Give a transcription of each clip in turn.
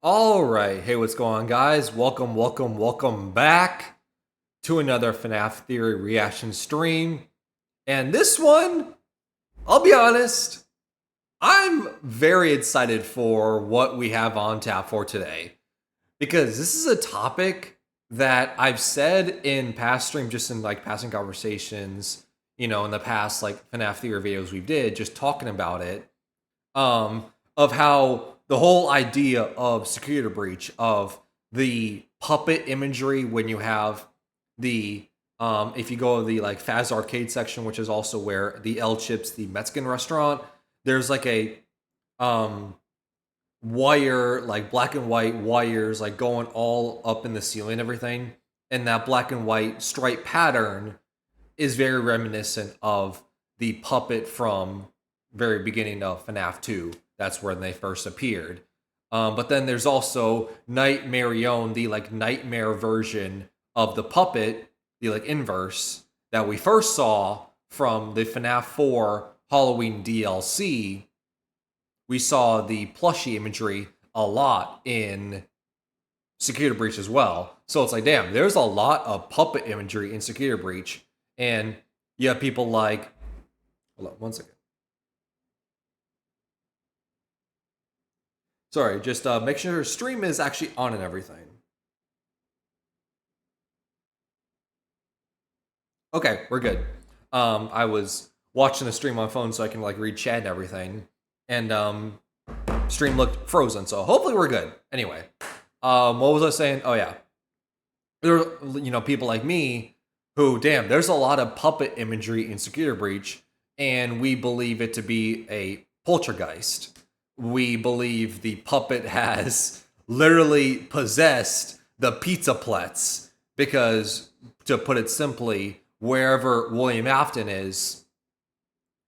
Alright, hey, what's going on, guys? Welcome back to another FNAF Theory reaction stream. And this one, I'll be honest, I'm very excited for what we have on tap for today. Because this is a topic that I've said in past streams, just in like passing conversations, in the past like FNAF Theory videos we did, just talking about it, of how the whole idea of security breach, of the puppet imagery when you have the if you go to the like Faz arcade section, which is also where the El Chips, the Mexican restaurant, there's like a wire, like black and white wires, like going all up in the ceiling and everything, and that black and white stripe pattern is very reminiscent of the puppet from very beginning of FNAF 2. That's when they first appeared. But then there's also Nightmarionne, the like nightmare version of the puppet, the like inverse, that we first saw from the FNAF 4 Halloween DLC. We saw the plushie imagery a lot in Security Breach as well. So it's like, damn, there's a lot of puppet imagery in Security Breach. And you have people like, hold on one second. Sorry, just make sure your stream is actually on and everything. Okay, we're good. I was watching the stream on phone so I can like read chat and everything, and stream looked frozen, so hopefully we're good. Anyway, what was I saying? Oh yeah, there are, people like me who, damn, there's a lot of puppet imagery in Security Breach, and we believe it to be a poltergeist. We believe the puppet has literally possessed the pizza plets because, to put it simply, wherever William Afton is,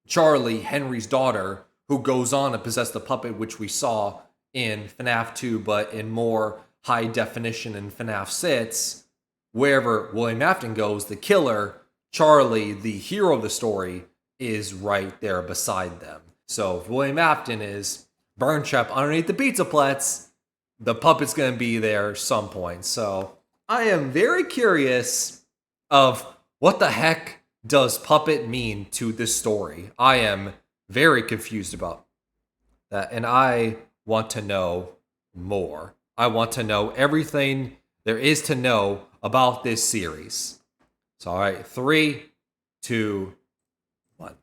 Charlie, Henry's daughter, who goes on to possess the puppet, which we saw in FNAF 2, but in more high definition in FNAF 6, wherever William Afton goes, the killer, Charlie, the hero of the story, is right there beside them. So if William Afton is burn trap underneath the pizza plets, the puppet's going to be there some point. So I am very curious of what the heck does puppet mean to this story. I am very confused about that, and I want to know more. I want to know everything there is to know about this series. So all right, 3, 2, 1.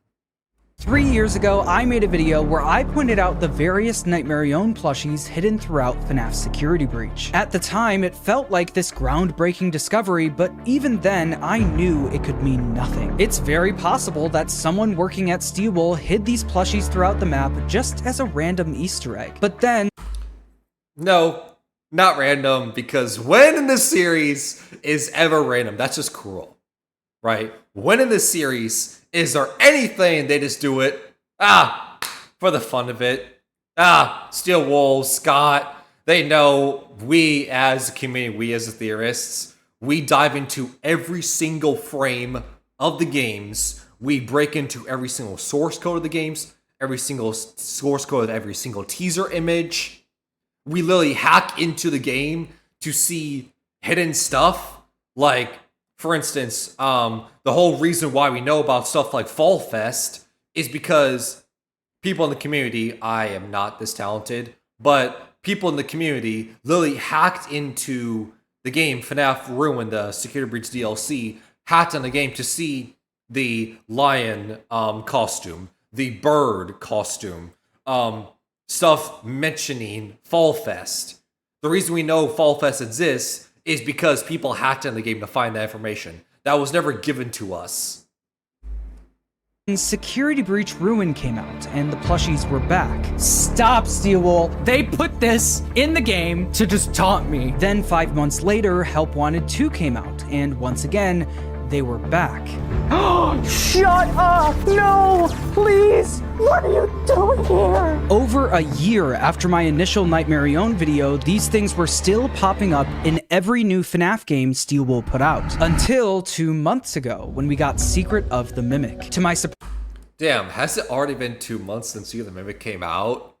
3 years ago, I made a video where I pointed out the various Nightmarionne plushies hidden throughout FNAF's Security Breach. At the time, it felt like this groundbreaking discovery, but even then, I knew it could mean nothing. It's very possible that someone working at Steelwool hid these plushies throughout the map just as a random Easter egg. But then... No, not random, because when in this series is ever random? That's just cruel, right? When in this series is there anything they just do it, for the fun of it? Steelwool, Scott, they know we as a community, we as the theorists, we dive into every single frame of the games. We break into every single source code of the games, every single source code of every single teaser image. We literally hack into the game to see hidden stuff, like, for instance, the whole reason why we know about stuff like Fall Fest is because people in the community, I am not this talented, but people in the community literally hacked into the game FNAF Ruined, the Security Breach DLC, hacked on the game to see the lion costume, the bird costume, stuff mentioning Fall Fest. The reason we know Fall Fest exists is because people hacked in the game to find that information. That was never given to us. Security Breach Ruin came out, and the plushies were back. Stop, Steelwool! They put this in the game to just taunt me! Then 5 months later, Help Wanted 2 came out, and once again, they were back. Shut up! No! Please! What are you doing here? Over a year after my initial Nightmarionne video, these things were still popping up in every new FNAF game Steelwool put out. Until 2 months ago, when we got Secret of the Mimic. To my surprise... Damn, has it already been 2 months since Secret of the Mimic came out?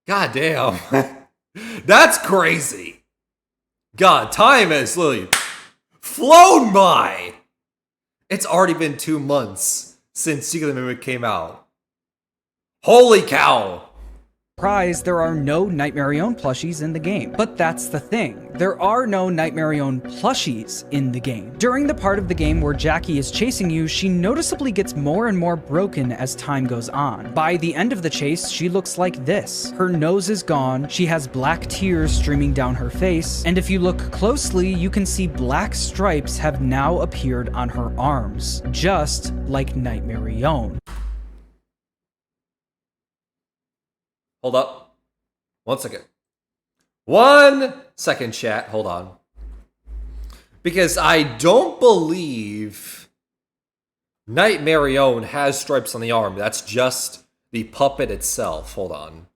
God damn. That's crazy. God, time has literally flown by. It's already been 2 months since Secret of the Mimic came out. Holy cow. Surprise, there are no Nightmarionne plushies in the game. But that's the thing. There are no Nightmarionne plushies in the game. During the part of the game where Jackie is chasing you, she noticeably gets more and more broken as time goes on. By the end of the chase, she looks like this. Her nose is gone, she has black tears streaming down her face, and if you look closely, you can see black stripes have now appeared on her arms, just like Nightmarionne. Hold up. 1 second. 1 second, chat. Hold on. Because I don't believe Nightmarionne has stripes on the arm. That's just the puppet itself. Hold on.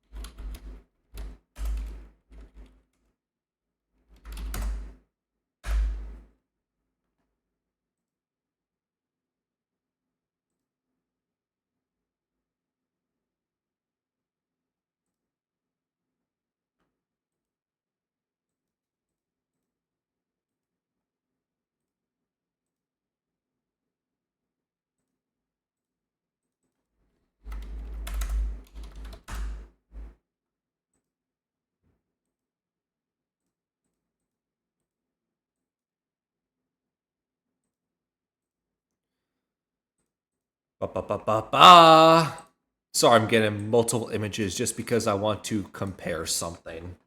Ba-ba-ba-ba-ba. Sorry, I'm getting multiple images just because I want to compare something.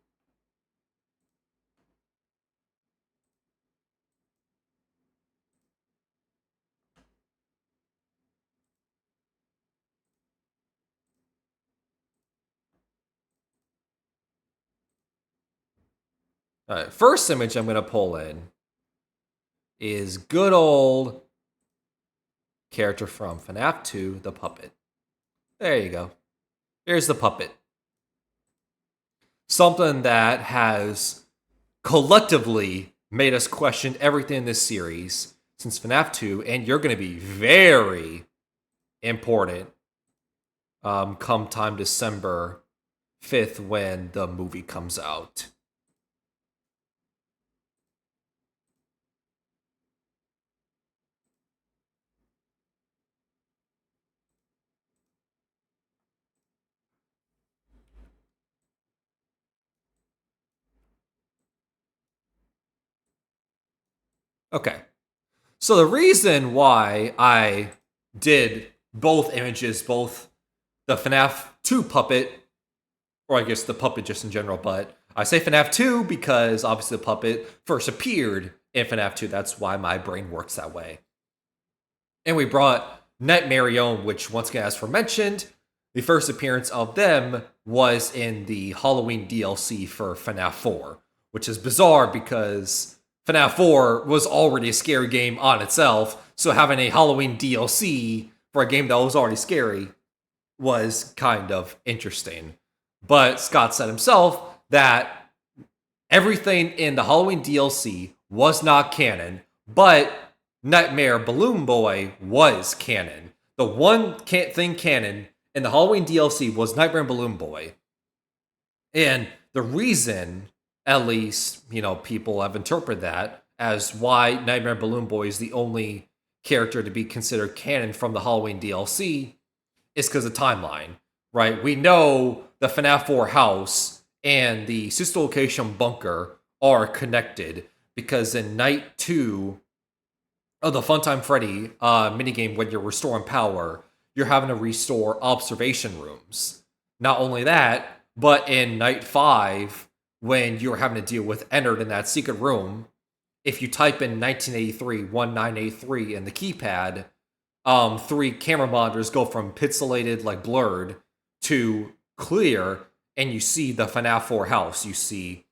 Alright, first image I'm going to pull in is good old character from FNAF 2, the puppet. There you go. Here's the puppet. Something that has collectively made us question everything in this series since FNAF 2, and you're going to be very important come time December 5th when the movie comes out. Okay. So the reason why I did both images, both the FNAF 2 puppet, or I guess the puppet just in general, but I say FNAF 2 because obviously the puppet first appeared in FNAF 2. That's why my brain works that way. And we brought Nightmarionne, which once again, as aforementioned, the first appearance of them was in the Halloween DLC for FNAF 4, which is bizarre because FNAF 4 was already a scary game on itself, so having a Halloween DLC for a game that was already scary was kind of interesting. But Scott said himself that everything in the Halloween DLC was not canon, but Nightmare Balloon Boy was canon. The one thing canon in the Halloween DLC was Nightmare Balloon Boy. And the reason, at least, people have interpreted that as why Nightmare Balloon Boy is the only character to be considered canon from the Halloween DLC is because of timeline, right? We know the FNAF 4 house and the sister location bunker are connected because in Night 2 of the Funtime Freddy minigame, when you're restoring power, you're having to restore observation rooms. Not only that, but in Night 5, when you're having to deal with Ennard in that secret room, if you type in 1983 in the keypad, 3 camera monitors go from pixelated, like blurred, to clear, and you see the FNAF 4 house. You see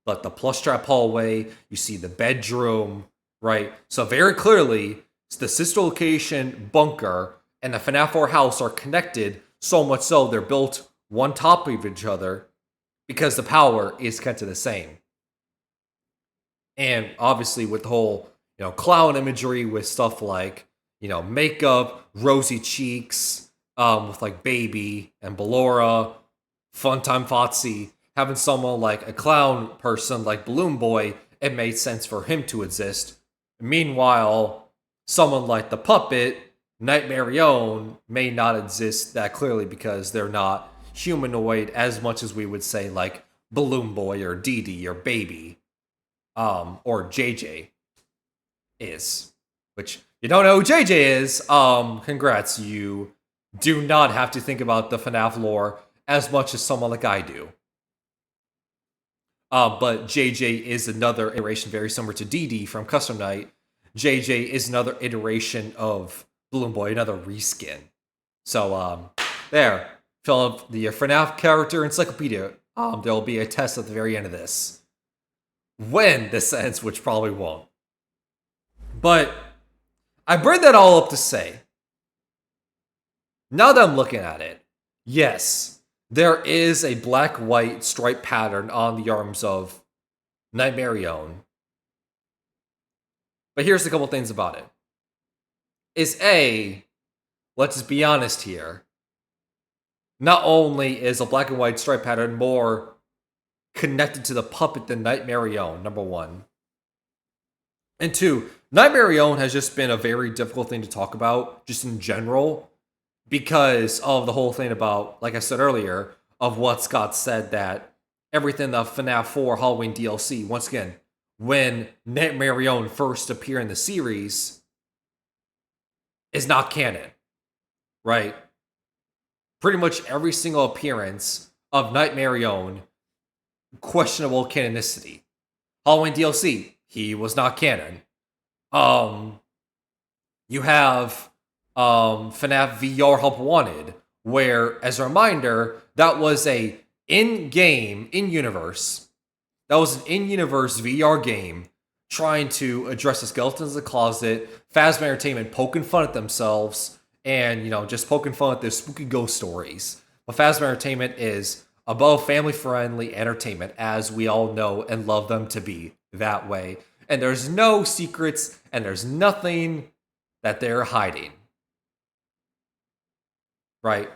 like the plush trap hallway, you see the bedroom, right? So very clearly, the sister location bunker and the FNAF 4 house are connected, so much so they're built one top of each other because the power is kind of the same. And obviously with the whole, clown imagery with stuff like, makeup, rosy cheeks, with like Baby and Ballora, Funtime Fotsy, having someone like a clown person like Balloon Boy, it made sense for him to exist. Meanwhile, someone like the puppet, Nightmarionne, may not exist that clearly because they're not humanoid as much as we would say like Balloon Boy or Dee Dee or Baby, or JJ is. Which, you don't know who JJ is, congrats, you do not have to think about the FNAF lore as much as someone like I do. But JJ is another iteration very similar to Dee Dee from Custom Night. JJ is another iteration of Balloon Boy, another reskin. So, there. Fill up the FNAF character encyclopedia. There'll be a test at the very end of this. When this ends, which probably won't. But I bring that all up to say, now that I'm looking at it, yes, there is a black-white stripe pattern on the arms of Nightmarionne. But here's a couple things about it. Is A, let's just be honest here, not only is a black and white stripe pattern more connected to the puppet than Nightmarionne, number one. And two, Nightmarionne has just been a very difficult thing to talk about, just in general, because of the whole thing about, like I said earlier, of what Scott said that everything the FNAF 4 Halloween DLC, once again, when Nightmarionne first appeared in the series, is not canon, right? Pretty much every single appearance of Nightmarionne, questionable canonicity. Halloween DLC, he was not canon. You have FNAF VR Help Wanted, where, as a reminder, that was a in-game, in-universe, that was an in-universe VR game trying to address the skeletons in the closet, Phasma Entertainment poking fun at themselves, and, you know, just poking fun at their spooky ghost stories. But Phasma Entertainment is above family-friendly entertainment, as we all know and love them to be that way. And there's no secrets, and there's nothing that they're hiding. Right?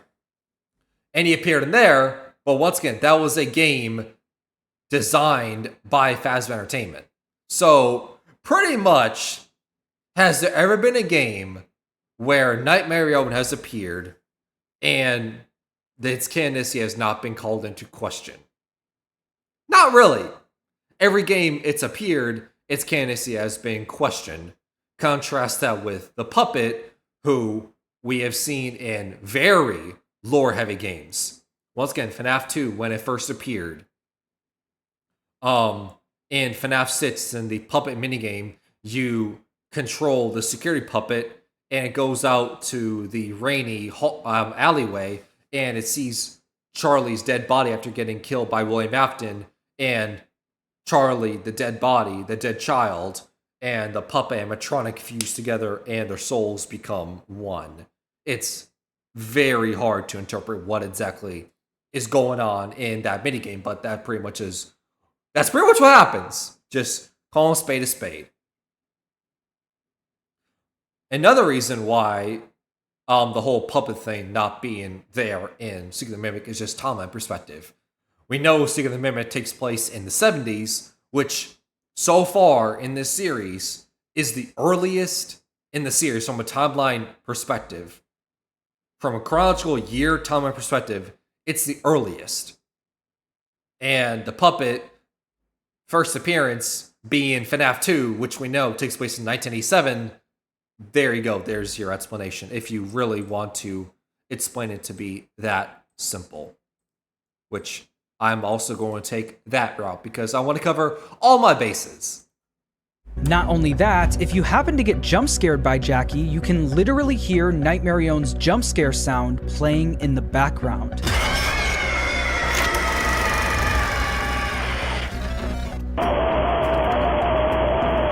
And he appeared in there, but once again, that was a game designed by Phasma Entertainment. So, pretty much, has there ever been a game where Nightmarionne has appeared and its canonicity has not been called into question? Not really. Every game it's appeared, its canonicity has been questioned. Contrast that with the puppet, who we have seen in very lore-heavy games. Once again, FNAF 2, when it first appeared. In FNAF 6, in the puppet minigame, you control the security puppet, and it goes out to the rainy alleyway, and it sees Charlie's dead body after getting killed by William Afton, and Charlie, the dead body, the dead child, and the puppet animatronic fuse together, and their souls become one. It's very hard to interpret what exactly is going on in that minigame, but that's pretty much what happens. Just call a spade a spade. Another reason why the whole puppet thing not being there in Secret of the Mimic is just timeline perspective. We know Secret of the Mimic takes place in the 70s, which so far in this series is the earliest in the series from a timeline perspective. From a chronological year timeline perspective, it's the earliest. And the puppet first appearance being FNAF 2, which we know takes place in 1987. There you go. There's your explanation. If you really want to explain it to be that simple. Which I'm also going to take that route because I want to cover all my bases. Not only that, if you happen to get jump scared by Jackie, you can literally hear Nightmarionne's jump scare sound playing in the background.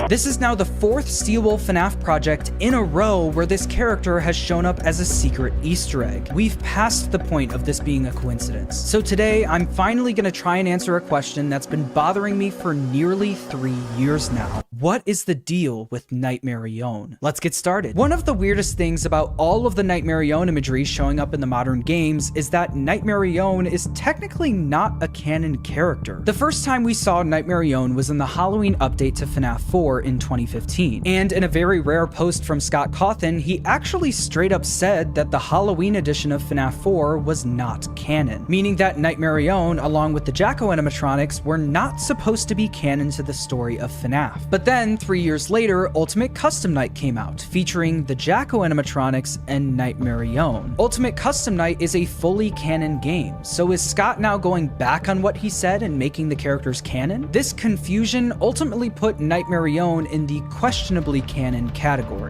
This is now the 4th Steelwool FNAF project in a row where this character has shown up as a secret Easter egg. We've passed the point of this being a coincidence. So today, I'm finally going to try and answer a question that's been bothering me for nearly 3 years now. What is the deal with Nightmarionne? Let's get started. One of the weirdest things about all of the Nightmarionne imagery showing up in the modern games is that Nightmarionne is technically not a canon character. The first time we saw Nightmarionne was in the Halloween update to FNAF 4 in 2015, and in a very rare post from Scott Cawthon, he actually straight up said that the Halloween edition of FNAF 4 was not canon, meaning that Nightmarionne, along with the Jacko animatronics, were not supposed to be canon to the story of FNAF. But then, 3 years later, Ultimate Custom Night came out, featuring the Jacko animatronics and Nightmarionne. Ultimate Custom Night is a fully canon game, so is Scott now going back on what he said and making the characters canon? This confusion ultimately put Nightmarionne in the questionably canon category.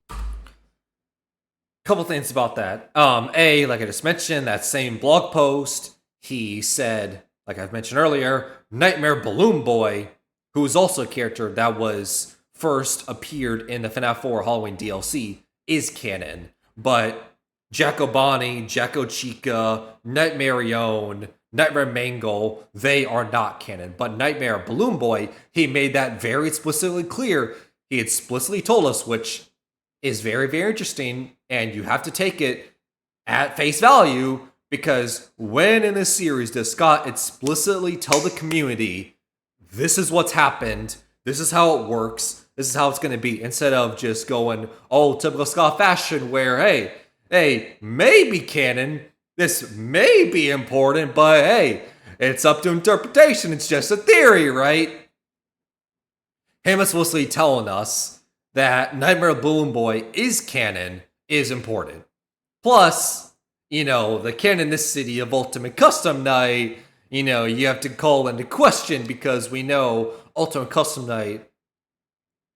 Couple things about that. Like I just mentioned, that same blog post, he said, like I've mentioned earlier, Nightmare Balloon Boy, who is also a character that was first appeared in the FNAF 4 Halloween DLC, is canon. But Jacko Bonnie, Jacko Chica, Nightmarionne, Nightmare Mangle, they are not canon. But Nightmare Balloon Boy, he made that very explicitly clear. He explicitly told us, which is very, very interesting, and you have to take it at face value, because when in this series does Scott explicitly tell the community, this is what's happened, this is how it works, this is how it's going to be, instead of just going, oh, typical Scott fashion where, hey, maybe canon, this may be important, but hey, it's up to interpretation, it's just a theory, right? Him explicitly telling us that Nightmare Balloon Boy is canon is important. Plus, the canonicity of Ultimate Custom Night, you have to call into question, because we know Ultimate Custom Night,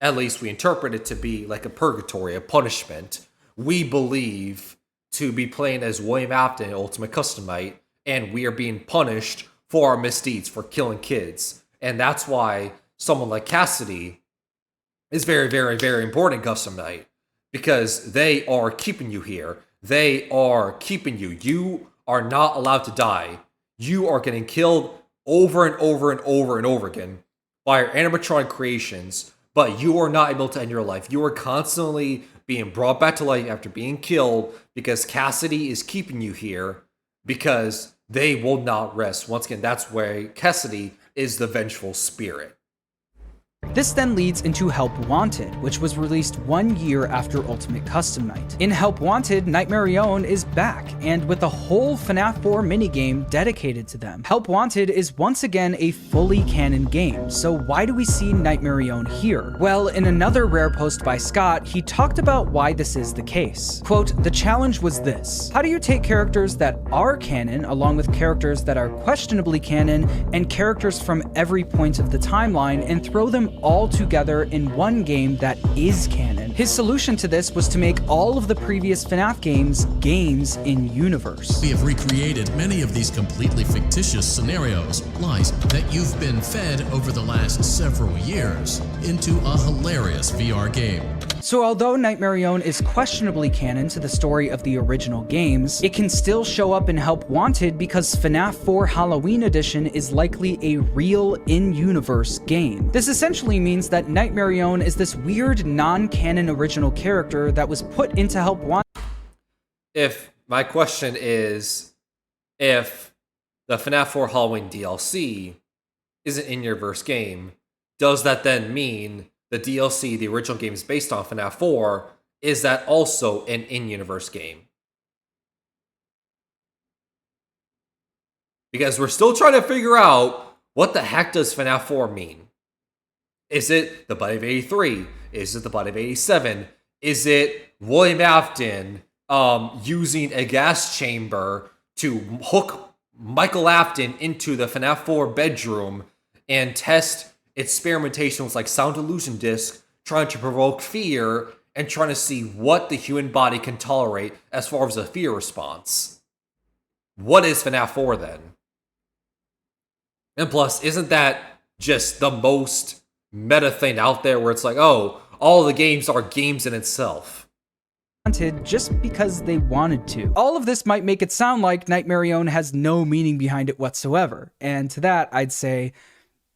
at least we interpret it to be like a purgatory, a punishment. We believe to be playing as William Afton in Ultimate Custom Night, and we are being punished for our misdeeds, for killing kids. And that's why someone like Cassidy is very, very, very important in Custom Night, because they are keeping you here. They are keeping you. You are not allowed to die. You are getting killed over and over and over and over again by your animatronic creations, but you are not able to end your life. You are constantly being brought back to life after being killed, because Cassidy is keeping you here, because they will not rest. Once again, that's where Cassidy is the vengeful spirit. This then leads into Help Wanted, which was released 1 year after Ultimate Custom Night. In Help Wanted, Nightmarionne is back, and with a whole FNAF 4 minigame dedicated to them. Help Wanted is once again a fully canon game, so why do we see Nightmarionne here? Well, in another rare post by Scott, he talked about why this is the case. Quote, "The challenge was this: how do you take characters that are canon, along with characters that are questionably canon, and characters from every point of the timeline, and throw them all together in one game that is canon?" His solution to this was to make all of the previous FNAF games in universe. We have recreated many of these completely fictitious scenarios, lies that you've been fed over the last several years, into a hilarious VR game. So although Nightmarionne is questionably canon to the story of the original games, it can still show up in Help Wanted because FNAF 4 Halloween Edition is likely a real in-universe game. This essentially means that Nightmarionne is this weird non-canon original character that was put into Help Wanted. If my question is, if the FNAF 4 Halloween DLC is an in-universe game, does that then mean the DLC, the original game is based on FNAF 4, is that also an in-universe game? Because we're still trying to figure out, what the heck does FNAF 4 mean? Is it the Bite of 83? Is it the Bite of 87? Is it William Afton using a gas chamber to hook Michael Afton into the FNAF 4 bedroom and test experimentation with like sound illusion disc, trying to provoke fear and trying to see what the human body can tolerate as far as a fear response? What is FNAF 4 then? And plus, isn't that just the most meta thing out there, where it's like, oh, all the games are games in itself? Just because they wanted to. All of this might make it sound like Nightmarionne has no meaning behind it whatsoever, and to that I'd say,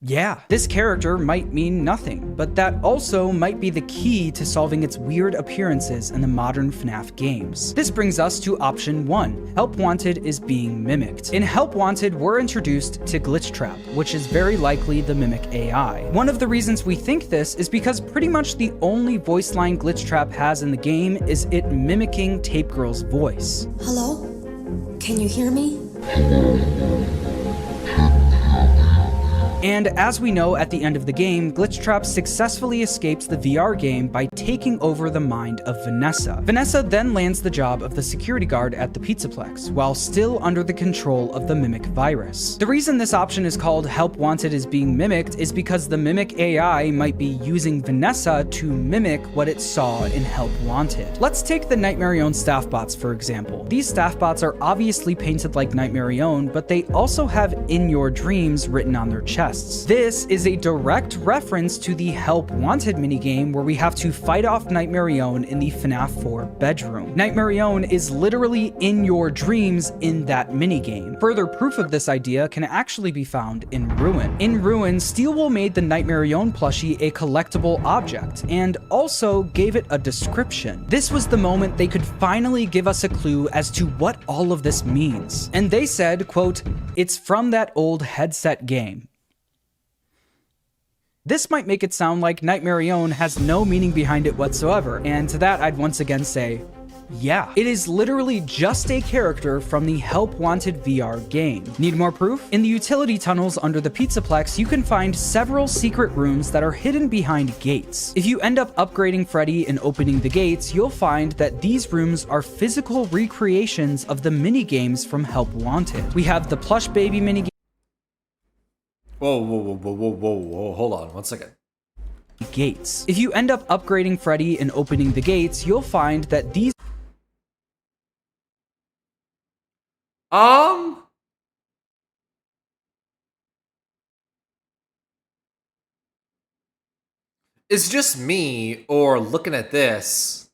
Yeah, this character might mean nothing, but that also might be the key to solving its weird appearances in the modern FNAF games. This brings us to option 1. Help Wanted is being mimicked. In Help Wanted, we're introduced to Glitchtrap, which is very likely the Mimic AI. One of the reasons we think this is because pretty much the only voice line Glitchtrap has in the game is it mimicking Tape Girl's voice. Hello? Can you hear me? And as we know at the end of the game, Glitchtrap successfully escapes the VR game by taking over the mind of Vanessa. Vanessa then lands the job of the security guard at the Pizzaplex, while still under the control of the Mimic virus. The reason this option is called Help Wanted is being mimicked is because the Mimic AI might be using Vanessa to mimic what it saw in Help Wanted. Let's take the Nightmarionne staff bots for example. These staff bots are obviously painted like Nightmarionne, but they also have "In Your Dreams" written on their chests. This is a direct reference to the Help Wanted minigame where we have to fight off Nightmarionne in the FNAF 4 bedroom. Nightmarionne is literally in your dreams in that minigame. Further proof of this idea can actually be found in Ruin. In Ruin, Steelwool made the Nightmarionne plushie a collectible object and also gave it a description. This was the moment they could finally give us a clue as to what all of this means. And they said, quote, "It's from that old headset game." This might make it sound like Nightmarionne has no meaning behind it whatsoever, and to that I'd once again say, yeah. It is literally just a character from the Help Wanted VR game. Need more proof? In the utility tunnels under the Pizzaplex, you can find several secret rooms that are hidden behind gates. If you end up upgrading Freddy and opening the gates, you'll find that these rooms are physical recreations of the mini-games from Help Wanted. We have the plush baby mini Whoa, hold on 1 second. gates. If you end up upgrading Freddy and opening the gates, you'll find that these It's just me, or looking at this,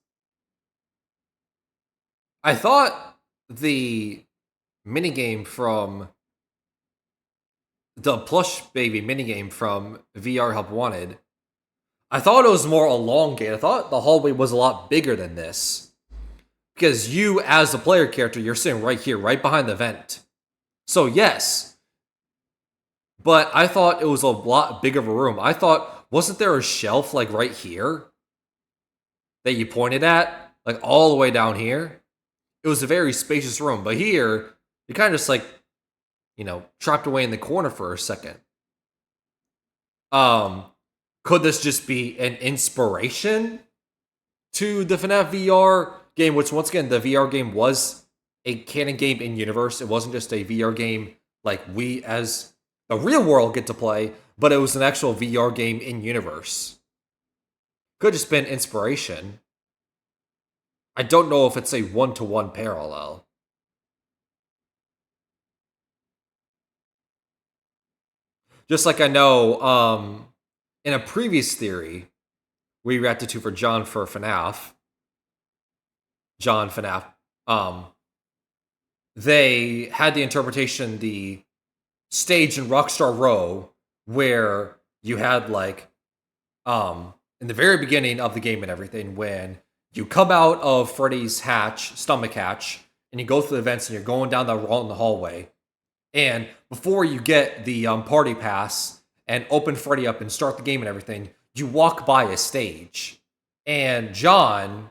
I thought the minigame from the plush baby minigame from VR Help Wanted, I thought it was more elongated. I thought the hallway was a lot bigger than this. Because you, as the player character, you're sitting right here, right behind the vent. So yes. But I thought it was a lot bigger of a room. I thought, wasn't there a shelf like right here that you pointed at? Like all the way down here? It was a very spacious room. But here, you're kind of just like, you know, trapped away in the corner for a second. Could this just be an inspiration to the FNAF VR game, which once again, the VR game was a canon game in universe. It wasn't just a VR game like we as the real world get to play, but it was an actual VR game in universe. Could just been inspiration. I don't know if it's a one-to-one parallel. Just like I know, in a previous theory, we reacted to for John for FNAF, John FNAF, they had the interpretation, the stage in Rockstar Row, where you had like, in the very beginning of the game and everything, when you come out of Freddy's hatch, stomach hatch, and you go through the vents and you're going down the hallway, and before you get the party pass and open Freddy up and start the game and everything, you walk by a stage. And John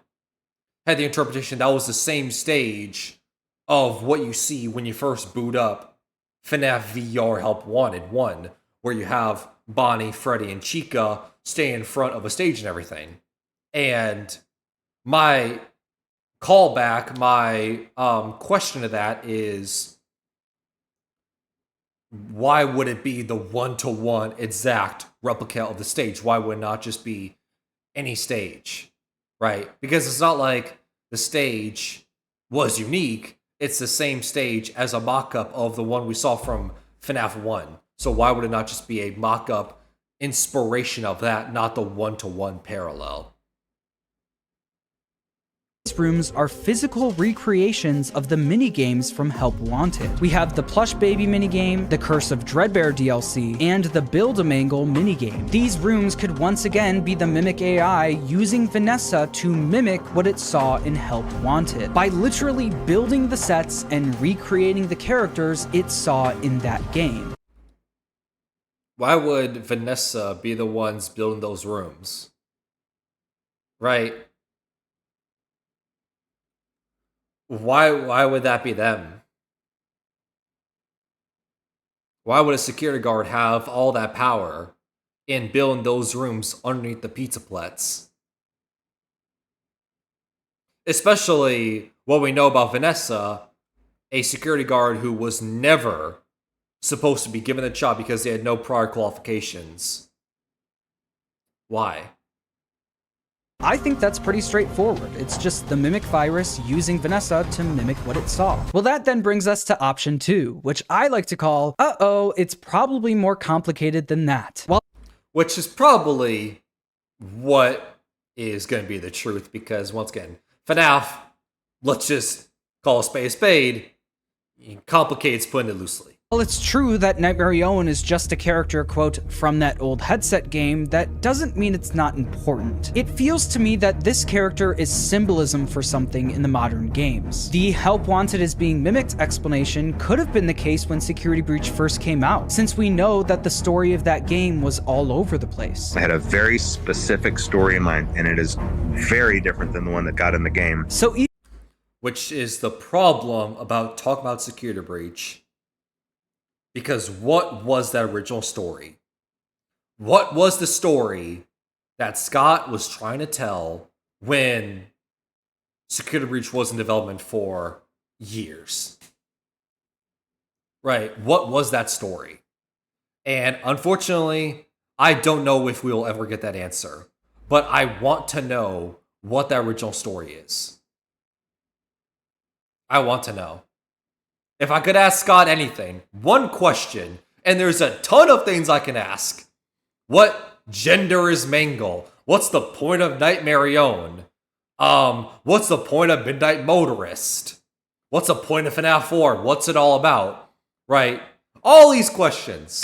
had the interpretation that was the same stage of what you see when you first boot up FNAF VR Help Wanted 1, where you have Bonnie, Freddy, and Chica stay in front of a stage and everything. And my callback, my question to that is, why would it be the one-to-one exact replica of the stage? Why would it not just be any stage, right? Because it's not like the stage was unique. It's the same stage as a mock-up of the one we saw from FNAF 1. So why would it not just be a mock-up inspiration of that, not the one-to-one parallel? These rooms are physical recreations of the mini-games from Help Wanted. We have the Plush Baby minigame, the Curse of Dreadbear DLC, and the Build-A-Mangle minigame. These rooms could once again be the Mimic AI using Vanessa to mimic what it saw in Help Wanted, by literally building the sets and recreating the characters it saw in that game. Why would Vanessa be the ones building those rooms? Right? Why would that be them? Why would a security guard have all that power in building those rooms underneath the pizza plats? Especially what we know about Vanessa, a security guard who was never supposed to be given the job because they had no prior qualifications. Why? I think that's pretty straightforward. It's just the Mimic virus using Vanessa to mimic what it saw. Well, that then brings us to option 2, which I like to call, uh-oh, it's probably more complicated than that. Which is probably what is going to be the truth, because once again, FNAF, let's just call a spade, complicates putting it loosely. Well, it's true that Nightmarionne is just a character, quote, from that old headset game, that doesn't mean it's not important. It feels to me that this character is symbolism for something in the modern games. The Help Wanted is being mimicked explanation could have been the case when Security Breach first came out, since we know that the story of that game was all over the place. I had a very specific story in mind, and it is very different than the one that got in the game. So, which is the problem about talking about Security Breach. Because what was that original story? What was the story that Scott was trying to tell when Security Breach was in development for years? Right, what was that story? And unfortunately, I don't know if we'll ever get that answer. But I want to know what that original story is. I want to know. If I could ask Scott anything, one question, and there's a ton of things I can ask. What gender is Mangle? What's the point of Nightmarionne? What's the point of Midnight Motorist? What's the point of FNAF 4? What's it all about? Right? All these questions.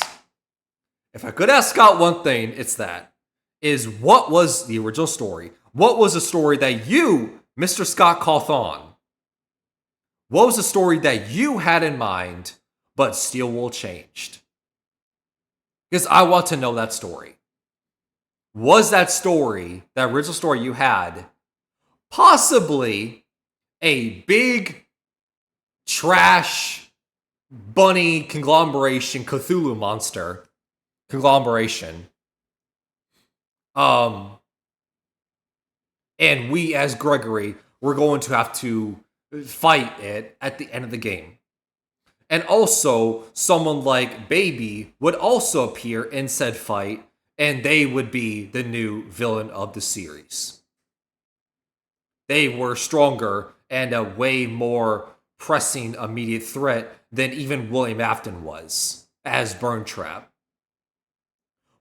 If I could ask Scott one thing, it's that. Is what was the original story? What was the story that you, Mr. Scott Cawthon, what was the story that you had in mind, but Steelwool changed? Because I want to know that story. Was that story, that original story you had, possibly a big trash bunny conglomeration, Cthulhu monster conglomeration? And we as Gregory, we're going to have to fight it at the end of the game. And also, someone like Baby would also appear in said fight, and they would be the new villain of the series. They were stronger and a way more pressing immediate threat than even William Afton was as Burntrap.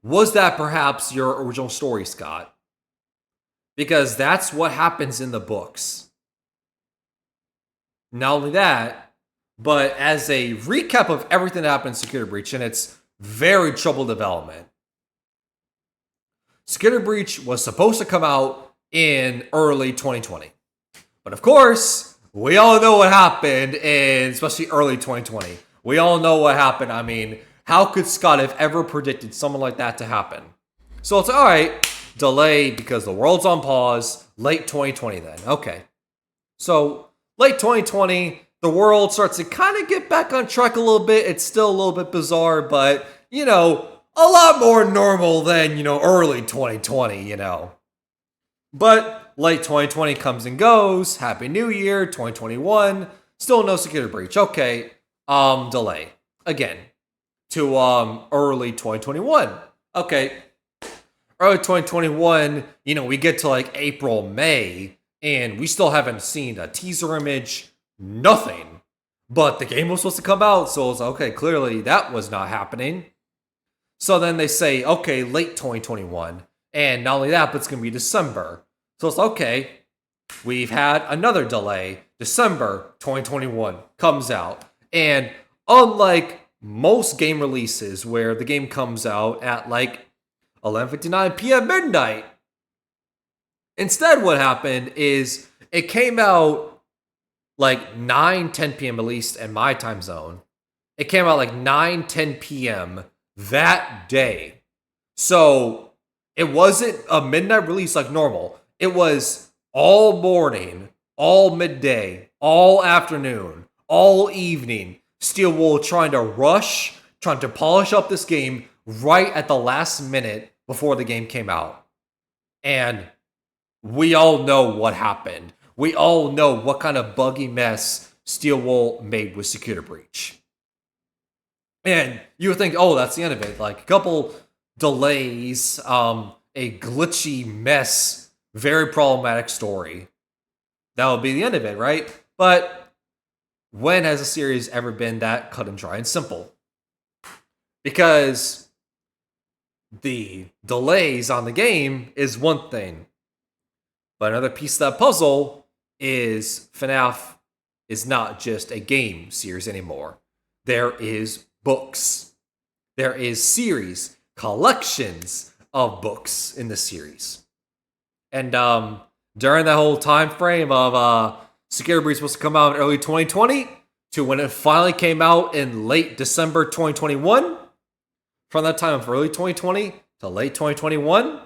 Was that perhaps your original story, Scott? Because that's what happens in the books. Not only that, but as a recap of everything that happened in Security Breach, and its very troubled development. Security Breach was supposed to come out in early 2020. But of course, we all know what happened in especially early 2020. We all know what happened. I mean, how could Scott have ever predicted something like that to happen? So it's alright, delay because the world's on pause, late 2020 then. Okay. So late 2020, the world starts to kind of get back on track a little bit. It's still a little bit bizarre, but, a lot more normal than, early 2020, But late 2020 comes and goes. Happy New Year, 2021. Still no Security Breach. Okay, delay. Again, to early 2021. Okay, early 2021, we get to like April, May, and we still haven't seen a teaser image, nothing. But the game was supposed to come out, so it's okay, clearly that was not happening. So then they say, okay, late 2021. And not only that, but it's going to be December. So it's okay, We've had another delay. December 2021 comes out. And unlike most game releases where the game comes out at like 11:59 p.m. midnight, instead what happened is it came out like 9:10 p.m. at least in my time zone. It came out like 9:10 p.m. that day. So it wasn't a midnight release like normal. It was all morning, all midday, all afternoon, all evening. Steel Wool trying to rush, trying to polish up this game right at the last minute before the game came out. And we all know what happened. We all know what kind of buggy mess Steel Wool made with Security Breach. And you would think, oh, that's the end of it. Like a couple delays, a glitchy mess, very problematic story. That would be the end of it, right? But when has a series ever been that cut and dry and simple? Because the delays on the game is one thing. But another piece of that puzzle is FNAF is not just a game series anymore. There is books. There is series, collections of books in the series. And during that whole time frame of Security Breach supposed to come out in early 2020 to when it finally came out in late December 2021, from that time of early 2020 to late 2021,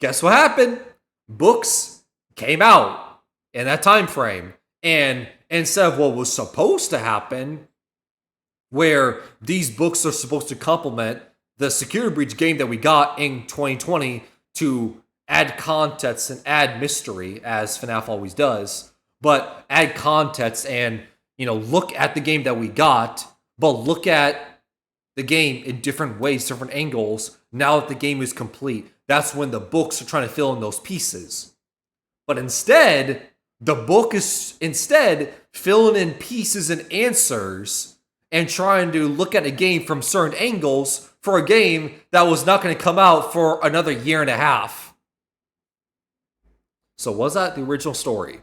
guess what happened? Books came out in that time frame. And instead of what was supposed to happen, where these books are supposed to complement the Security Breach game that we got in 2020 to add context and add mystery, as FNAF always does, but add context and, look at the game that we got, but look at the game in different ways, different angles, now that the game is complete. That's when the books are trying to fill in those pieces. But instead, the book is filling in pieces and answers and trying to look at a game from certain angles for a game that was not going to come out for another year and a half. So was that the original story?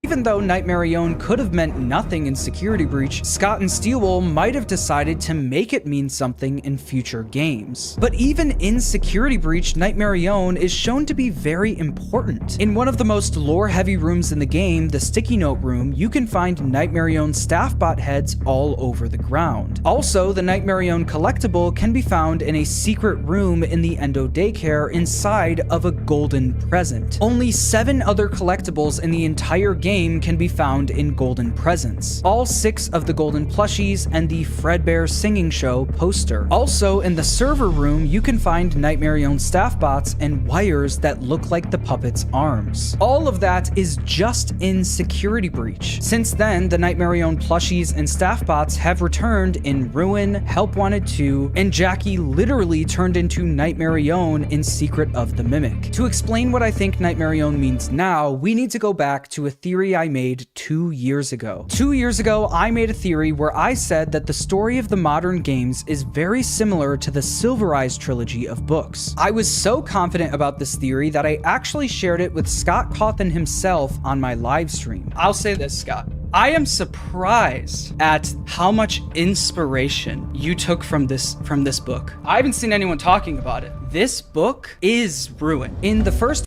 Even though Nightmarionne could have meant nothing in Security Breach, Scott and Steelwool might have decided to make it mean something in future games. But even in Security Breach, Nightmarionne is shown to be very important. In one of the most lore-heavy rooms in the game, the Sticky Note room, you can find Nightmarionne staff bot heads all over the ground. Also, the Nightmarionne collectible can be found in a secret room in the Endo Daycare inside of a golden present. Only 7 other collectibles in the entire game can be found in golden presents. All 6 of the golden plushies and the Fredbear Singing Show poster. Also, in the server room, you can find Nightmarionne staff bots and wires that look like the puppet's arms. All of that is just in Security Breach. Since then, the Nightmarionne plushies and staff bots have returned in Ruin, Help Wanted 2, and Jackie literally turned into Nightmarionne in Secret of the Mimic. To explain what I think Nightmarionne means now, we need to go back to a theory I made 2 years ago. 2 years ago, I made a theory where I said that the story of the modern games is very similar to the Silver Eyes trilogy of books. I was so confident about this theory that I actually shared it with Scott Cawthon himself on my live stream. I'll say this, Scott. I am surprised at how much inspiration you took from this book. I haven't seen anyone talking about it. This book is Ruin. In the first...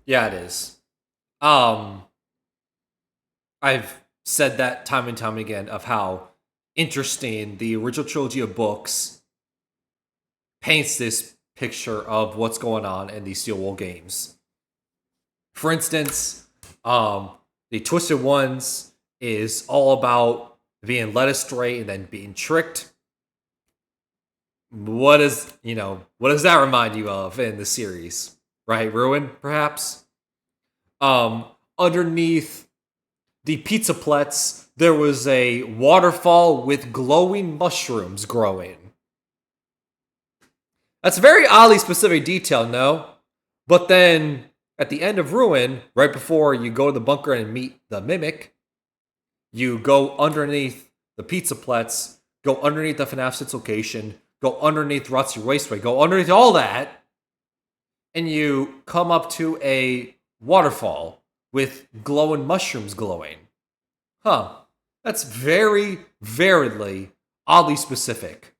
Yeah, it is. I've said that time and time again of how interesting the original trilogy of books paints this picture of what's going on in these Steel Wool games. For instance, the Twisted Ones is all about being led astray and then being tricked. What does that remind you of in the series? Right? Ruin, perhaps? Underneath the pizza plets, there was a waterfall with glowing mushrooms growing. That's a very oddly specific detail, no? But then, at the end of Ruin, right before you go to the bunker and meet the Mimic, you go underneath the pizza plets, go underneath the FNAF 6 location, go underneath Rotzi Raceway, go underneath all that, and you come up to a waterfall with glowing mushrooms glowing. Huh. That's very, very oddly specific.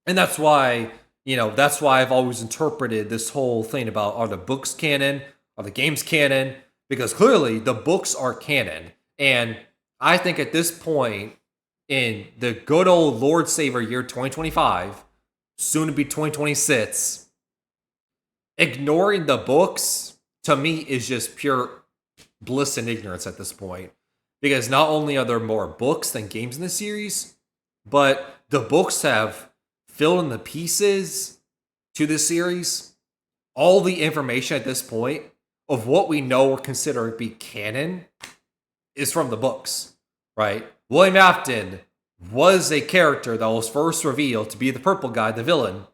And that's why, that's why I've always interpreted this whole thing about, are the books canon? Are the games canon? Because clearly the books are canon. And I think at this point in the good old Lord Savior year 2025, soon to be 2026, ignoring the books to me is just pure bliss and ignorance at this point. Because not only are there more books than games in the series, but the books have filled in the pieces to this series. All the information at this point of what we know or consider to be canon is from the books, right? William Afton was a character that was first revealed to be the purple guy, the villain,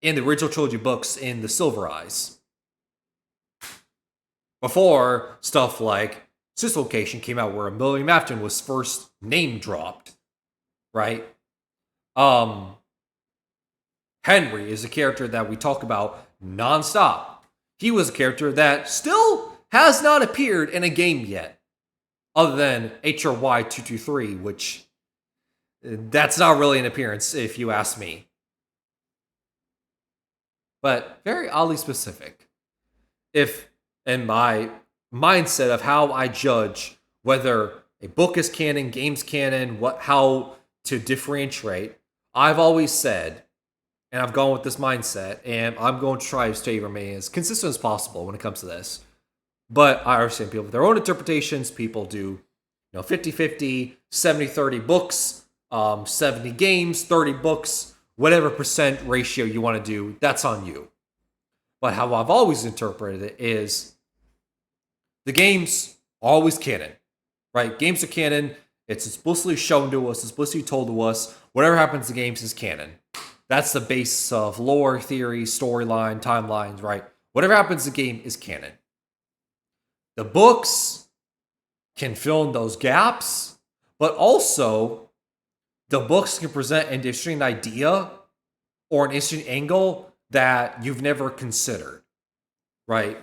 in the original trilogy books in the Silver Eyes. Before stuff like Dislocation came out, where William Afton was first name dropped, right? Henry is a character that we talk about nonstop. He was a character that still has not appeared in a game yet, other than HRY 223, which that's not really an appearance if you ask me. But very oddly specific. If in my mindset of how I judge whether a book is canon, games canon, how to differentiate, I've always said, and I've gone with this mindset, and I'm going to try to stay remain as consistent as possible when it comes to this. But I understand people with their own interpretations. People do 50-50, 70-30 books, 70 games, 30 books, whatever percent ratio you want to do, that's on you. But how I've always interpreted it is the games are always canon, right? Games are canon. It's explicitly shown to us, explicitly told to us. Whatever happens to games is canon. That's the basis of lore, theory, storyline, timelines, right? Whatever happens to the game is canon. The books can fill in those gaps, but also the books can present an interesting idea or an interesting angle that you've never considered, right?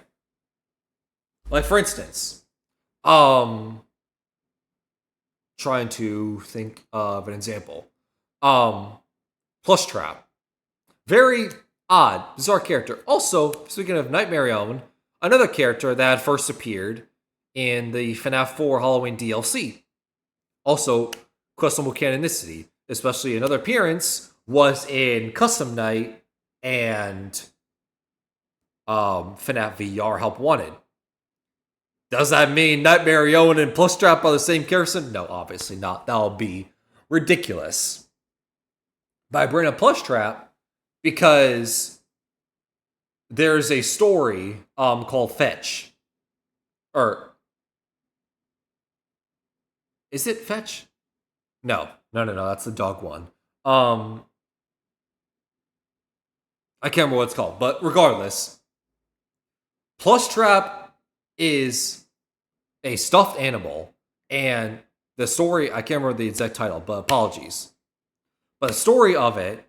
Like, for instance, trying to think of an example. Plush Trap. Very odd, bizarre character. Also, speaking of Nightmarionne, another character that first appeared in the FNAF 4 Halloween DLC. Also, questionable canonicity, especially another appearance was in Custom Night and FNAF VR Help Wanted. Does that mean Nightmarionne and Plush Trap are the same person? No, obviously not. That would be ridiculous. But I bring up Plush Trap because there's a story called Fetch. Or is it Fetch? No, that's the dog one. I can't remember what it's called, but regardless, Plush Trap is a stuffed animal, and the story, I can't remember the exact title, but apologies. But the story of it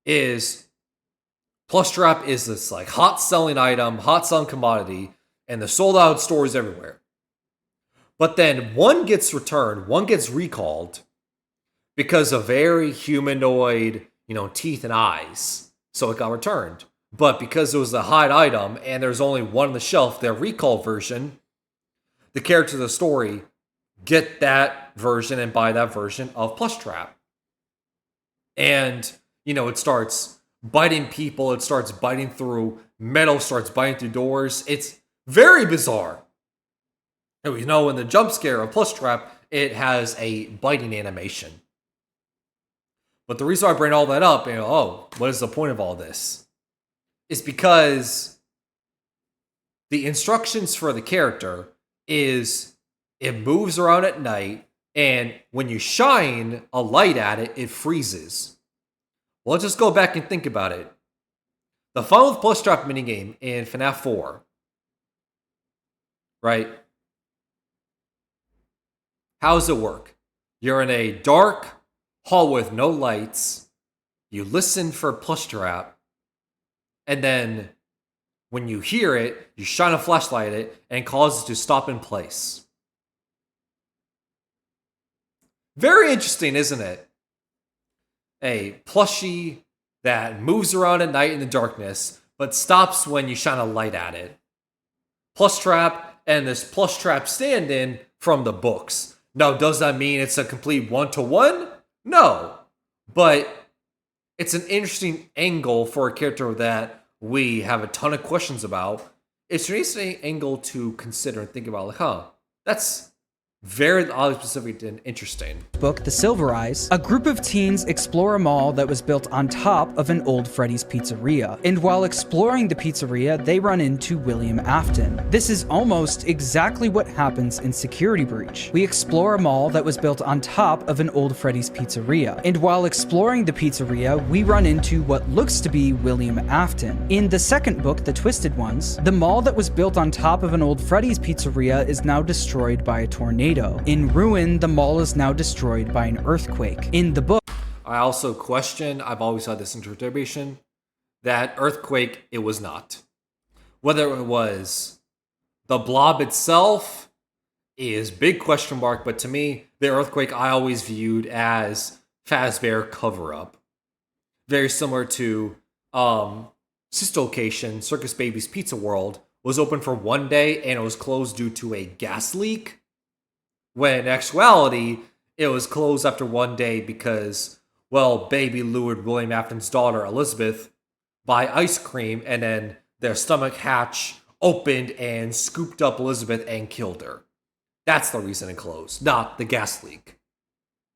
is Plush Trap is this like hot selling item, hot selling commodity, and they're sold out stores everywhere. But then one gets returned, one gets recalled because of very humanoid, teeth and eyes. So it got returned. But because it was a hot item and there's only one on the shelf, their recall version, the characters of the story get that version and buy that version of Plush Trap. And, it starts biting people, it starts biting through metal, starts biting through doors. It's very bizarre. And we know in the jump scare of Plush Trap, it has a biting animation. But the reason I bring all that up, what is the point of all this? Is because the instructions for the character is it moves around at night, and when you shine a light at it, it freezes. Well, let's just go back and think about it. The Fun with Plush Trap minigame in FNAF 4, right? How does it work? You're in a dark hall with no lights. You listen for Plush Trap, and then When you hear it, you shine a flashlight at it and it causes it to stop in place. Very interesting, isn't it? A plushie that moves around at night in the darkness, but stops when you shine a light at it. Plush trap, and this plush trap stand-in from the books. Now, does that mean it's a complete one-to-one? No. But it's an interesting angle for a character that we have a ton of questions about. It's an interesting angle to consider and think about, like, that's very oddly specific and interesting. Book The Silver Eyes, a group of teens explore a mall that was built on top of an old Freddy's pizzeria. And while exploring the pizzeria, they run into William Afton. This is almost exactly what happens in Security Breach. We explore a mall that was built on top of an old Freddy's pizzeria. And while exploring the pizzeria, we run into what looks to be William Afton. In the second book, The Twisted Ones, the mall that was built on top of an old Freddy's pizzeria is now destroyed by a tornado. In Ruin, the mall is now destroyed by an earthquake. In the book, I also question, I've always had this interpretation, that earthquake, it was not. Whether it was the blob itself is big question mark, but to me, the earthquake I always viewed as Fazbear cover-up. Very similar to sister location, Circus Baby's Pizza World, was open for one day and it was closed due to a gas leak. When in actuality, it was closed after one day because, well, Baby lured William Afton's daughter, Elizabeth, buy ice cream, and then their stomach hatch opened and scooped up Elizabeth and killed her. That's the reason it closed, not the gas leak.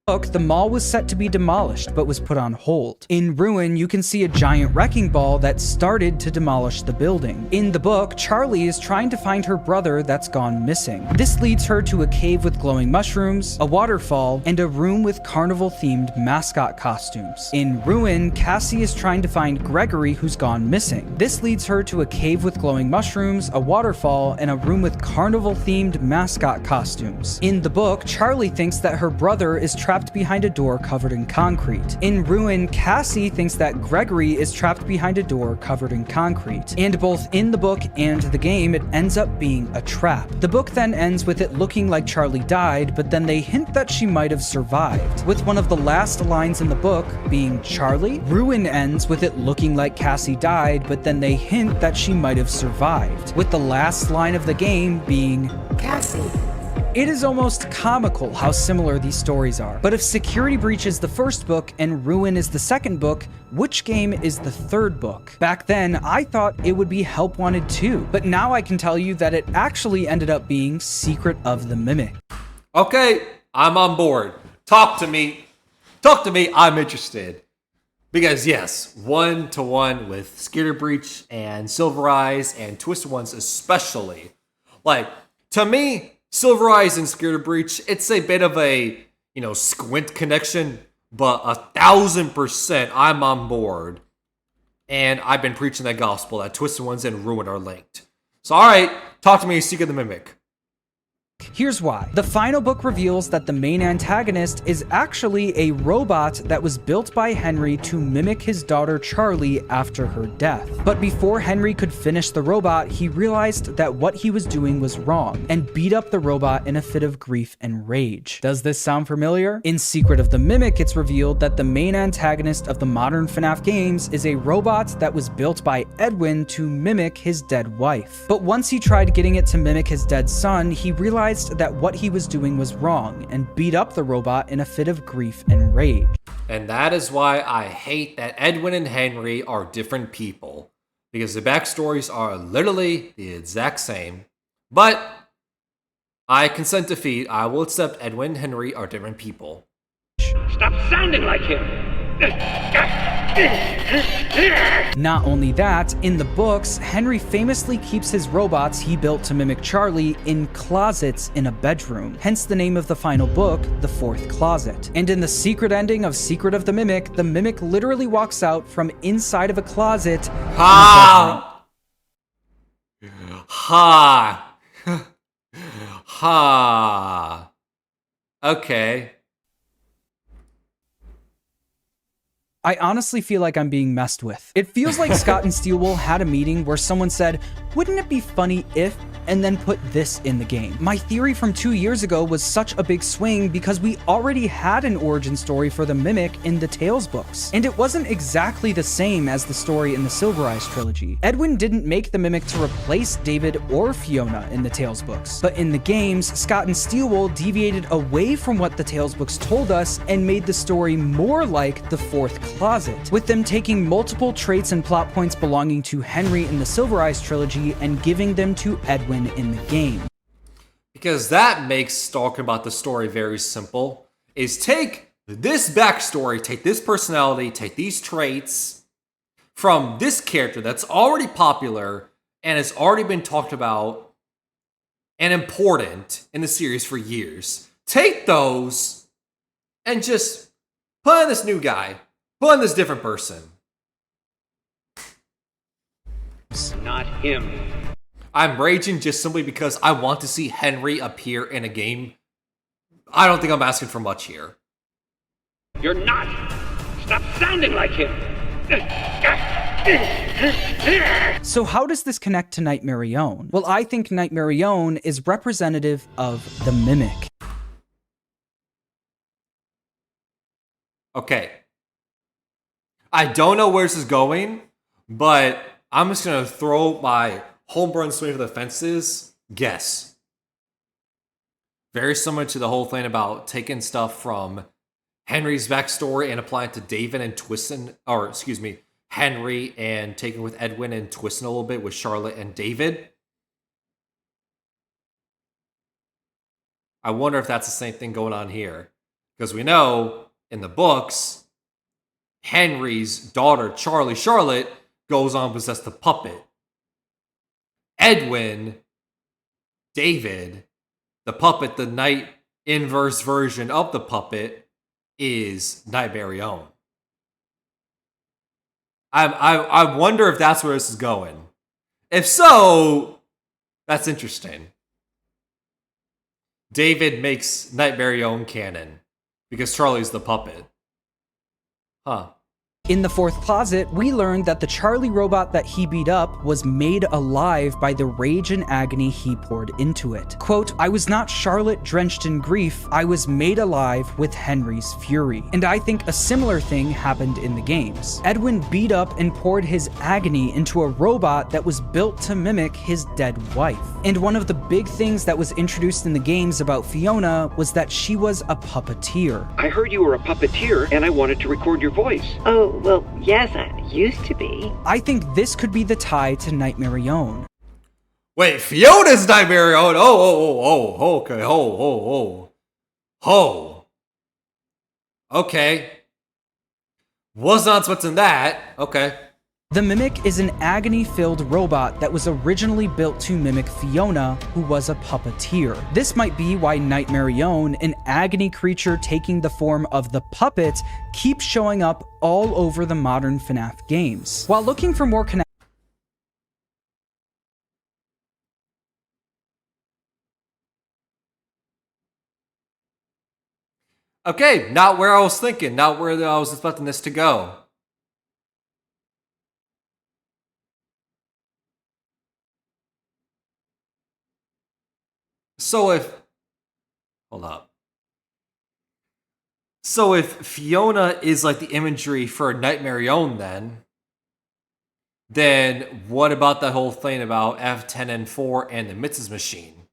The mall was set to be demolished, but was put on hold. In Ruin, you can see a giant wrecking ball that started to demolish the building. In the book, Charlie is trying to find her brother that's gone missing. This leads her to a cave with glowing mushrooms, a waterfall, and a room with carnival-themed mascot costumes. In Ruin, Cassie is trying to find Gregory who's gone missing. This leads her to a cave with glowing mushrooms, a waterfall, and a room with carnival-themed mascot costumes. In the book, Charlie thinks that her brother is trapped behind a door covered in concrete. In Ruin, Cassie thinks that Gregory is trapped behind a door covered in concrete. And both in the book and the game, it ends up being a trap. The book then ends with it looking like Charlie died, but then they hint that she might have survived, with one of the last lines in the book being Charlie. Ruin ends with it looking like Cassie died, but then they hint that she might have survived, with the last line of the game being Cassie. It is almost comical how similar these stories are. But if Security Breach is the first book and Ruin is the second book, which game is the third book? Back then, I thought it would be Help Wanted 2, but now I can tell you that it actually ended up being Secret of the Mimic. Okay, I'm on board. Talk to me. Talk to me, I'm interested. Because yes, one-to-one with Security Breach and Silver Eyes and Twisted Ones especially. Like, to me, Silver Eyes and Security Breach, it's a bit of a, squint connection, but 1,000% I'm on board. And I've been preaching that gospel that Twisted Ones and Ruin are linked. So alright, talk to me, Secret of the Mimic. Here's why. The final book reveals that the main antagonist is actually a robot that was built by Henry to mimic his daughter Charlie after her death. But before Henry could finish the robot, he realized that what he was doing was wrong and beat up the robot in a fit of grief and rage. Does this sound familiar? In Secret of the Mimic, it's revealed that the main antagonist of the modern FNAF games is a robot that was built by Edwin to mimic his dead wife. But once he tried getting it to mimic his dead son, he realized that what he was doing was wrong and beat up the robot in a fit of grief and rage. And that is why I hate that Edwin and Henry are different people. Because the backstories are literally the exact same. But I consent to defeat. I will accept Edwin and Henry are different people. Stop sounding like him! Not only that, in the books, Henry famously keeps his robots he built to mimic Charlie in closets in a bedroom, hence the name of the final book, The Fourth Closet. And in the secret ending of Secret of the Mimic literally walks out from inside of a closet. Ha! Ha! Ha! Okay. I honestly feel like I'm being messed with. It feels like Scott and Steelwool had a meeting where someone said, wouldn't it be funny if, and then put this in the game. My theory from 2 years ago was such a big swing because we already had an origin story for the Mimic in the Tales books, and it wasn't exactly the same as the story in the Silver Eyes trilogy. Edwin didn't make the Mimic to replace David or Fiona in the Tales books, but in the games, Scott and Steelwool deviated away from what the Tales books told us and made the story more like the Fourth Closet, with them taking multiple traits and plot points belonging to Henry in the Silver Eyes trilogy and giving them to Edwin in the game. Because that makes talking about the story very simple, is take this backstory, take this personality, take these traits from this character that's already popular and has already been talked about and important in the series for years. Take those and just put in this new guy, put in this different person. Not him. I'm raging just simply because I want to see Henry appear in a game. I don't think I'm asking for much here. You're not. Stop sounding like him. So how does this connect to Nightmarionne? Well, I think Nightmarionne is representative of the Mimic. Okay. I don't know where this is going, but I'm just going to throw my homegrown swing for the fences. Guess. Very similar to the whole thing about taking stuff from Henry's backstory and applying it to David and twisting, or excuse me, Henry and taking with Edwin and twisting a little bit with Charlotte and David. I wonder if that's the same thing going on here. Because we know in the books, Henry's daughter, Charlotte, goes on to possess the puppet. Edwin, David, the puppet, the night inverse version of the puppet, is Nightmarionne. I wonder if that's where this is going. If so, that's interesting. David makes Nightmarionne canon because Charlie's the puppet. Huh. In the Fourth Closet, we learned that the Charlie robot that he beat up was made alive by the rage and agony he poured into it. Quote, I was not Charlotte drenched in grief, I was made alive with Henry's fury. And I think a similar thing happened in the games. Edwin beat up and poured his agony into a robot that was built to mimic his dead wife. And one of the big things that was introduced in the games about Fiona was that she was a puppeteer. I heard you were a puppeteer and I wanted to record your voice. Oh, well, yes, I used to be. I think this could be the tie to Nightmarionne. Wait, Fiona's Nightmarionne? Okay, Okay. Was not expecting that. Okay. The Mimic is an agony-filled robot that was originally built to mimic Fiona, who was a puppeteer. This might be why Nightmarionne, an agony creature taking the form of the puppet, keeps showing up all over the modern FNAF games. While looking for more Okay, not where I was thinking, not where I was expecting this to go. So if Fiona is like the imagery for Nightmarionne then what about that whole thing about F10N4 and the Mitz's machine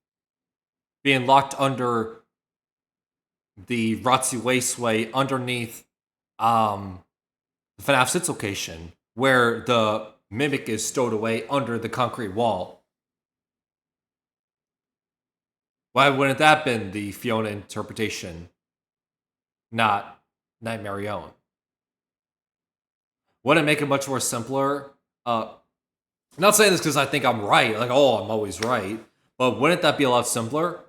being locked under the Ratsu Wasteway underneath the FNAF 6 location where the Mimic is stowed away under the concrete wall? Why wouldn't that been the Fiona interpretation, not Nightmarionne? Wouldn't it make it much more simpler? I'm not saying this because I think I'm right, like, oh, I'm always right, but wouldn't that be a lot simpler?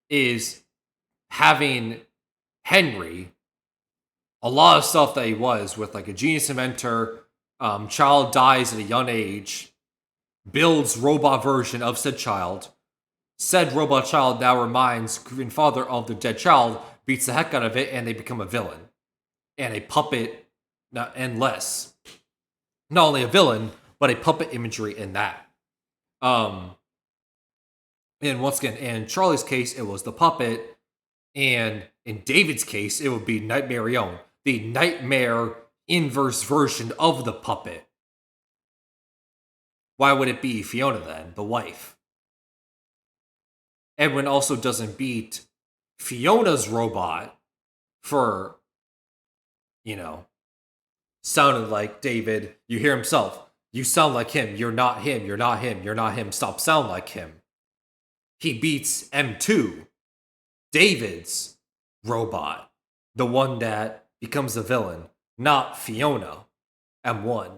Is having Henry, a lot of stuff that he was, with like a genius inventor, child dies at a young age, builds robot version of said child, said robot child now reminds grandfather of the dead child, beats the heck out of it, and they become a villain. And a puppet not only a villain, but a puppet imagery in that. And once again, in Charlie's case, it was the puppet, and in David's case, it would be Nightmarionne, the nightmare inverse version of the puppet. Why would it be Fiona then, the wife? Edwin also doesn't beat Fiona's robot for, sounded like David. You hear himself. You sound like him. You're not him. You're not him. You're not him. Stop sound like him. He beats M2, David's robot, the one that becomes the villain, not Fiona, M1.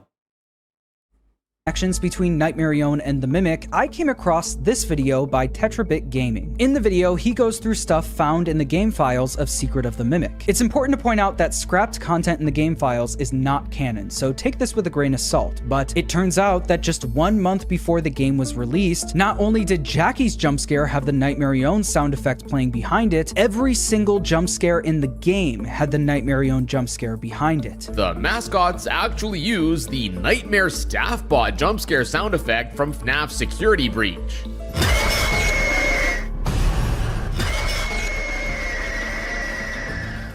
Connections between Nightmarionne and the Mimic, I came across this video by Tetrabit Gaming. In the video, he goes through stuff found in the game files of Secret of the Mimic. It's important to point out that scrapped content in the game files is not canon, so take this with a grain of salt, but it turns out that just 1 month before the game was released, not only did Jackie's jump scare have the Nightmarionne sound effect playing behind it, every single jump scare in the game had the Nightmarionne jump scare behind it. The mascots actually use the Nightmare Staff Bot jump scare sound effect from FNAF's Security Breach.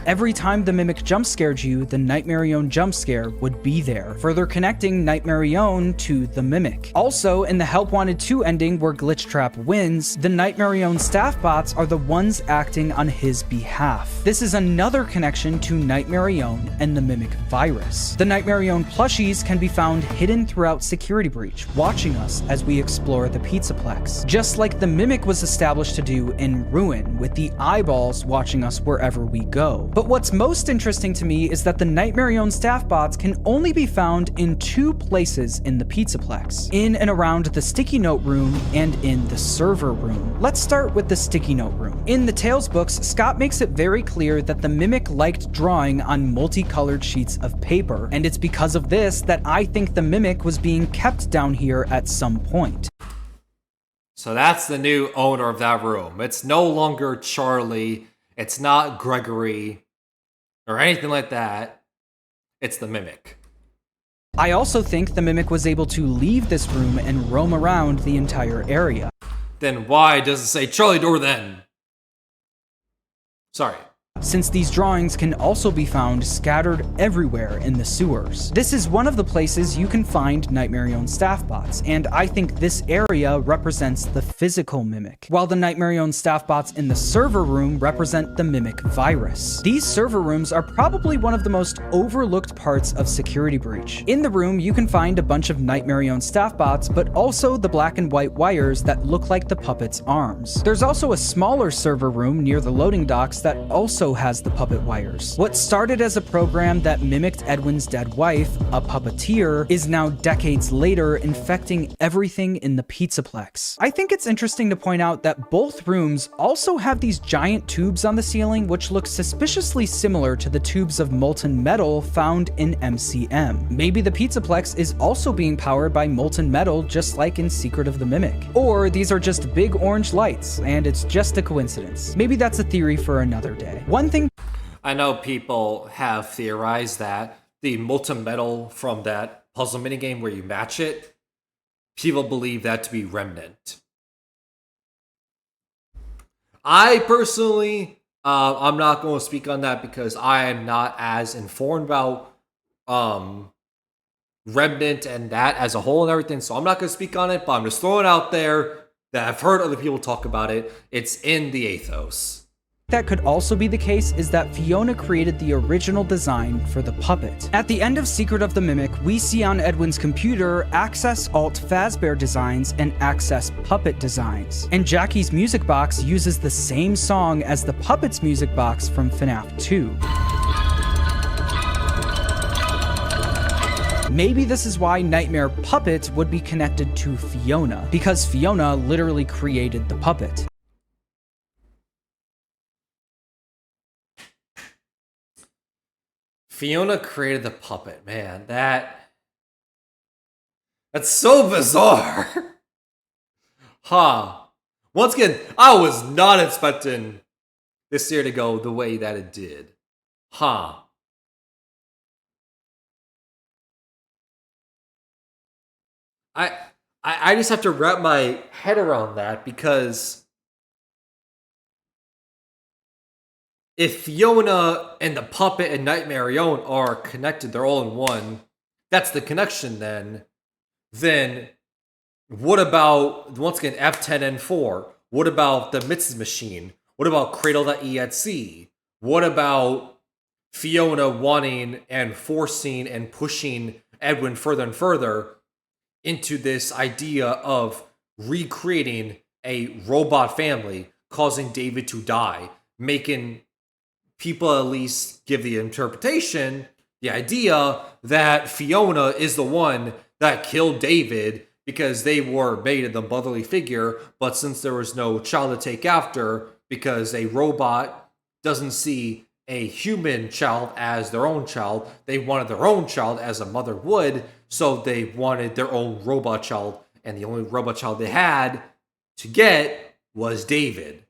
Every time the Mimic jump scared you, the Nightmarionne jump scare would be there, further connecting Nightmarionne to the Mimic. Also, in the Help Wanted 2 ending where Glitchtrap wins, the Nightmarionne staff bots are the ones acting on his behalf. This is another connection to Nightmarionne and the Mimic virus. The Nightmarionne plushies can be found hidden throughout Security Breach, watching us as we explore the Pizzaplex, just like the Mimic was established to do in Ruin, with the eyeballs watching us wherever we go. But what's most interesting to me is that the Nightmarionne staff bots can only be found in 2 places in the Pizzaplex, in and around the Sticky Note room and in the server room. Let's start with the Sticky Note room. In the Tales books, Scott makes it very clear that the Mimic liked drawing on multicolored sheets of paper, and it's because of this that I think the Mimic was being kept down here at some point. So that's the new owner of that room. It's no longer Charlie. It's not Gregory or anything like that. It's the Mimic. I also think the Mimic was able to leave this room and roam around the entire area. Then why does it say Charlie door then? Sorry. Since these drawings can also be found scattered everywhere in the sewers. This is one of the places you can find Nightmarionne staff bots, and I think this area represents the physical Mimic, while the Nightmarionne staff bots in the server room represent the Mimic virus. These server rooms are probably one of the most overlooked parts of Security Breach. In the room, you can find a bunch of Nightmarionne staff bots, but also the black and white wires that look like the puppet's arms. There's also a smaller server room near the loading docks that also has the puppet wires. What started as a program that mimicked Edwin's dead wife, a puppeteer, is now decades later infecting everything in the Pizzaplex. I think it's interesting to point out that both rooms also have these giant tubes on the ceiling which look suspiciously similar to the tubes of molten metal found in MCM. Maybe the Pizzaplex is also being powered by molten metal just like in Secret of the Mimic. Or these are just big orange lights and it's just a coincidence. Maybe that's a theory for another day. One thing I know people have theorized that the molten metal from that puzzle minigame where you match it, people believe that to be Remnant. I personally, I'm not going to speak on that because I am not as informed about Remnant and that as a whole and everything, so I'm not going to speak on it, but I'm just throwing it out there that I've heard other people talk about it. It's in the ethos. That could also be the case is that Fiona created the original design for the puppet. At the end of Secret of the Mimic, we see on Edwin's computer Access Alt Fazbear designs and Access Puppet designs. And Jackie's music box uses the same song as the puppet's music box from FNAF 2. Maybe this is why Nightmare Puppet would be connected to Fiona, because Fiona literally created the puppet. Fiona created the puppet, man. That's so bizarre. Huh. Once again, I was not expecting this year to go the way that it did. Huh. I just have to wrap my head around that, because if Fiona and the puppet and Nightmarionne are connected, they're all in one, that's the connection then what about, once again, F10N4? What about the Mrs. Machine? What about Cradle.exe? What about Fiona wanting and forcing and pushing Edwin further and further into this idea of recreating a robot family, causing David to die, making people at least give the interpretation, the idea that Fiona is the one that killed David because they were made of the motherly figure, but since there was no child to take after, because a robot doesn't see a human child as their own child, they wanted their own child as a mother would, so they wanted their own robot child, and the only robot child they had to get was David.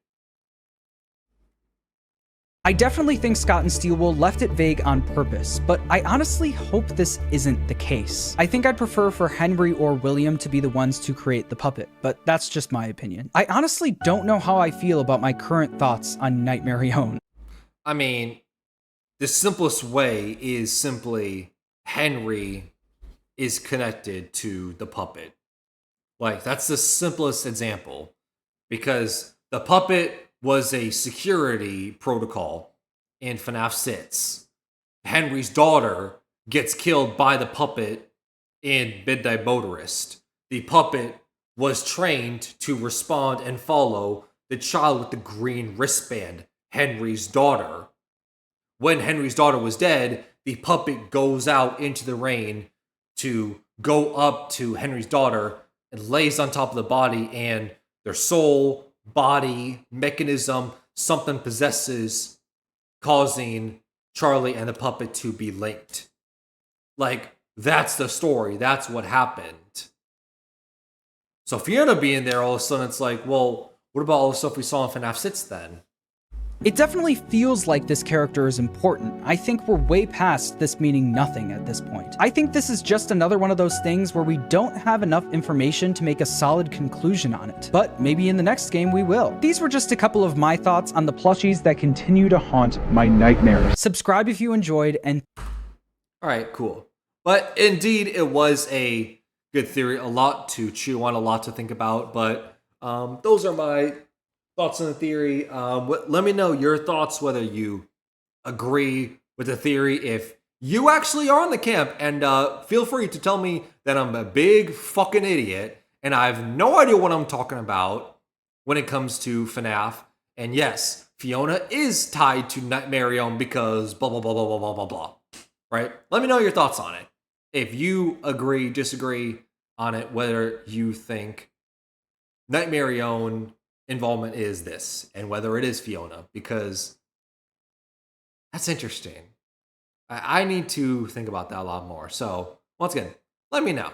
I definitely think Scott and Steelwool left it vague on purpose, but I honestly hope this isn't the case. I think I'd prefer for Henry or William to be the ones to create the puppet, but that's just my opinion. I honestly don't know how I feel about my current thoughts on Nightmarionne. I mean, the simplest way is simply Henry is connected to the puppet. Like, that's the simplest example, because the puppet was a security protocol in FNAF 6. Henry's daughter gets killed by the puppet in Midnight Motorist. The puppet was trained to respond and follow the child with the green wristband, Henry's daughter. When Henry's daughter was dead, the puppet goes out into the rain to go up to Henry's daughter and lays on top of the body, and their soul, body, mechanism, something possesses, causing Charlie and the puppet to be linked. Like, that's the story. That's what happened. So Fiona being there, all of a sudden it's like, well, what about all the stuff we saw in FNAF 6 then? It definitely feels like this character is important. I think we're way past this meaning nothing at this point. I think this is just another one of those things where we don't have enough information to make a solid conclusion on it. But maybe in the next game we will. These were just a couple of my thoughts on the plushies that continue to haunt my nightmares. Subscribe if you enjoyed, and Alright, cool. But indeed, it was a good theory, a lot to chew on, a lot to think about, but those are my thoughts on the theory. Let me know your thoughts, whether you agree with the theory, if you actually are in the camp, and feel free to tell me that I'm a big fucking idiot and I have no idea what I'm talking about when it comes to FNAF. And yes, Fiona is tied to Nightmarionne because blah blah blah blah blah blah blah blah. Right? Let me know your thoughts on it. If you agree, disagree on it, whether you think Nightmarionne involvement is this, and whether it is Fiona, because that's interesting. I need to think about that a lot more. So, once again, let me know.